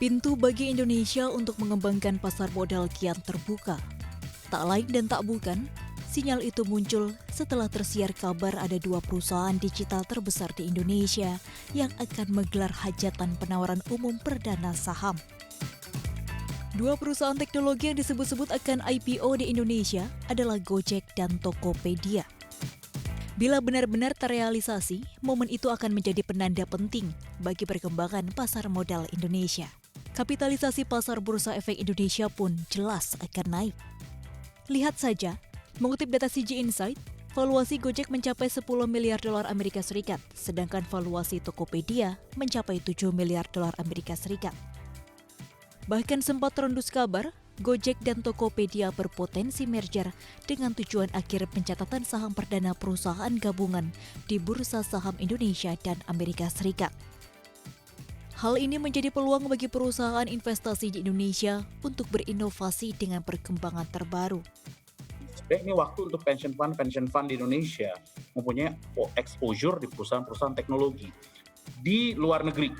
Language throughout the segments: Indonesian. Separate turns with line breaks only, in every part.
Pintu bagi Indonesia untuk mengembangkan pasar modal kian terbuka. Tak lain dan tak bukan, sinyal itu muncul setelah tersiar kabar ada dua perusahaan digital terbesar di Indonesia yang akan menggelar hajatan penawaran umum perdana saham. Dua perusahaan teknologi yang disebut-sebut akan IPO di Indonesia adalah Gojek dan Tokopedia. Bila benar-benar terrealisasi, momen itu akan menjadi penanda penting bagi perkembangan pasar modal Indonesia. Kapitalisasi pasar Bursa Efek Indonesia pun jelas akan naik. Lihat saja, mengutip data CG Insight, valuasi Gojek mencapai 10 miliar dolar Amerika Serikat, sedangkan valuasi Tokopedia mencapai 7 miliar dolar Amerika Serikat. Bahkan sempat terendus kabar, Gojek dan Tokopedia berpotensi merger dengan tujuan akhir pencatatan saham perdana perusahaan gabungan di Bursa Saham Indonesia dan Amerika Serikat. Hal ini menjadi peluang bagi perusahaan investasi di Indonesia untuk berinovasi dengan perkembangan terbaru.
Sebenarnya ini waktu untuk pension fund di Indonesia mempunyai exposure di perusahaan-perusahaan teknologi di luar negeri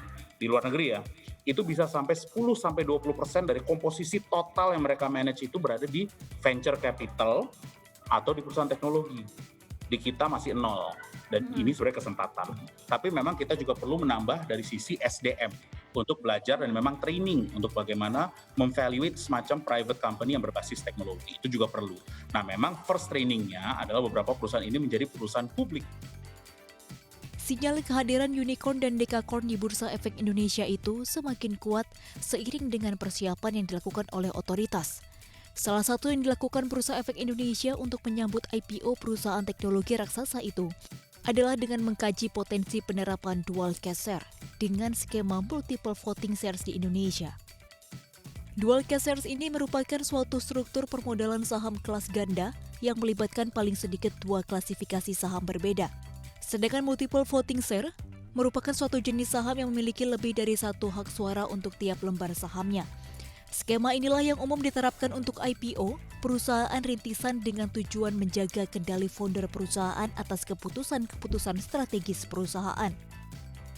ya. Itu bisa sampai 10-20% dari komposisi total yang mereka manage itu berada di venture capital atau di perusahaan teknologi. Di kita masih nol, dan ini sebenarnya kesempatan. Tapi memang kita juga perlu menambah dari sisi SDM untuk belajar dan memang training untuk bagaimana memvaluate semacam private company yang berbasis teknologi. Itu juga perlu. Nah, memang first trainingnya adalah beberapa perusahaan ini menjadi perusahaan publik.
Sinyal kehadiran unicorn dan dekakorn di Bursa Efek Indonesia itu semakin kuat seiring dengan persiapan yang dilakukan oleh otoritas. Salah satu yang dilakukan Bursa Efek Indonesia untuk menyambut IPO perusahaan teknologi raksasa itu adalah dengan mengkaji potensi penerapan dual cash share dengan skema multiple voting shares di Indonesia. Dual cash shares ini merupakan suatu struktur permodalan saham kelas ganda yang melibatkan paling sedikit dua klasifikasi saham berbeda. Sedangkan multiple voting share merupakan suatu jenis saham yang memiliki lebih dari satu hak suara untuk tiap lembar sahamnya. Skema inilah yang umum diterapkan untuk IPO, perusahaan rintisan dengan tujuan menjaga kendali founder perusahaan atas keputusan-keputusan strategis perusahaan.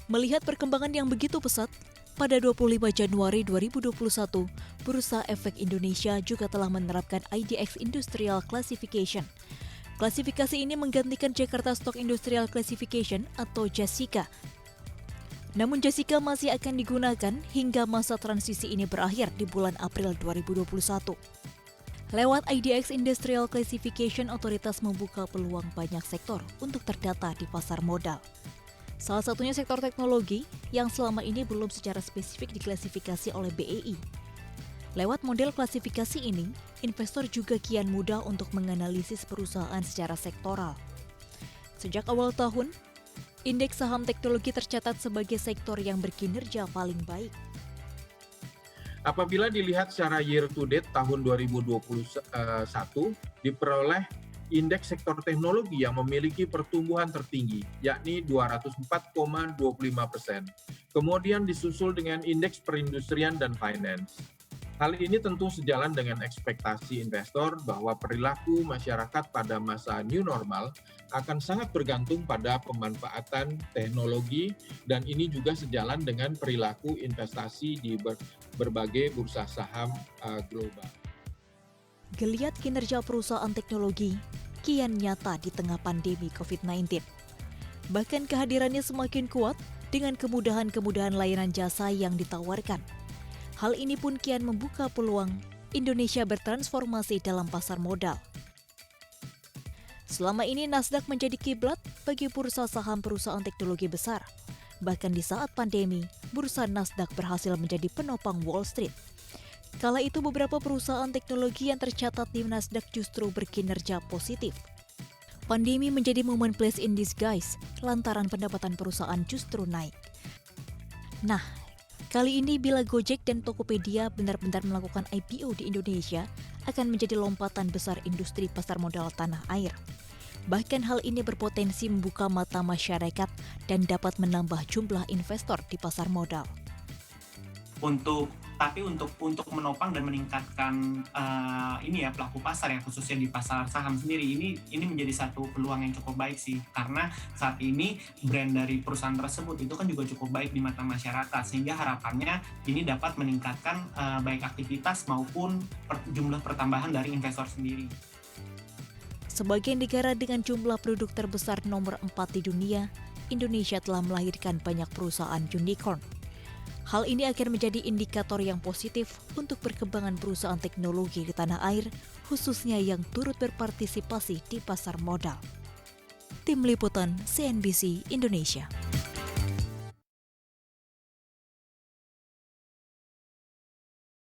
Melihat perkembangan yang begitu pesat, pada 25 Januari 2021, Bursa Efek Indonesia juga telah menerapkan IDX Industrial Classification. Klasifikasi ini menggantikan Jakarta Stock Industrial Classification atau JASICA. Namun JASICA masih akan digunakan hingga masa transisi ini berakhir di bulan April 2021. Lewat IDX Industrial Classification, otoritas membuka peluang banyak sektor untuk terdata di pasar modal. Salah satunya sektor teknologi yang selama ini belum secara spesifik diklasifikasi oleh BEI. Lewat model klasifikasi ini, investor juga kian mudah untuk menganalisis perusahaan secara sektoral. Sejak awal tahun, indeks saham teknologi tercatat sebagai sektor yang berkinerja paling baik.
Apabila dilihat secara year to date tahun 2021, diperoleh indeks sektor teknologi yang memiliki pertumbuhan tertinggi, yakni 204,25%. Kemudian disusul dengan indeks perindustrian dan finance. Hal ini tentu sejalan dengan ekspektasi investor bahwa perilaku masyarakat pada masa new normal akan sangat bergantung pada pemanfaatan teknologi, dan ini juga sejalan dengan perilaku investasi di berbagai bursa saham global.
Geliat kinerja perusahaan teknologi kian nyata di tengah pandemi COVID-19. Bahkan kehadirannya semakin kuat dengan kemudahan-kemudahan layanan jasa yang ditawarkan. Hal ini pun kian membuka peluang Indonesia bertransformasi dalam pasar modal. Selama ini Nasdaq menjadi kiblat bagi bursa saham perusahaan teknologi besar. Bahkan di saat pandemi, bursa Nasdaq berhasil menjadi penopang Wall Street. Kala itu beberapa perusahaan teknologi yang tercatat di Nasdaq justru berkinerja positif. Pandemi menjadi momen blessing in disguise lantaran pendapatan perusahaan justru naik. Nah, kali ini bila Gojek dan Tokopedia benar-benar melakukan IPO di Indonesia, akan menjadi lompatan besar industri pasar modal tanah air. Bahkan hal ini berpotensi membuka mata masyarakat dan dapat menambah jumlah investor di pasar modal.
Untuk Tapi untuk menopang dan meningkatkan pelaku pasar ya, khususnya di pasar saham sendiri, ini menjadi satu peluang yang cukup baik sih, karena saat ini brand dari perusahaan tersebut itu kan juga cukup baik di mata masyarakat, sehingga harapannya ini dapat meningkatkan baik aktivitas maupun jumlah pertambahan dari investor sendiri.
Sebagai negara dengan jumlah penduduk terbesar nomor 4 di dunia, Indonesia telah melahirkan banyak perusahaan unicorn. Hal ini akan menjadi indikator yang positif untuk perkembangan perusahaan teknologi di tanah air, khususnya yang turut berpartisipasi di pasar modal. Tim Liputan CNBC Indonesia.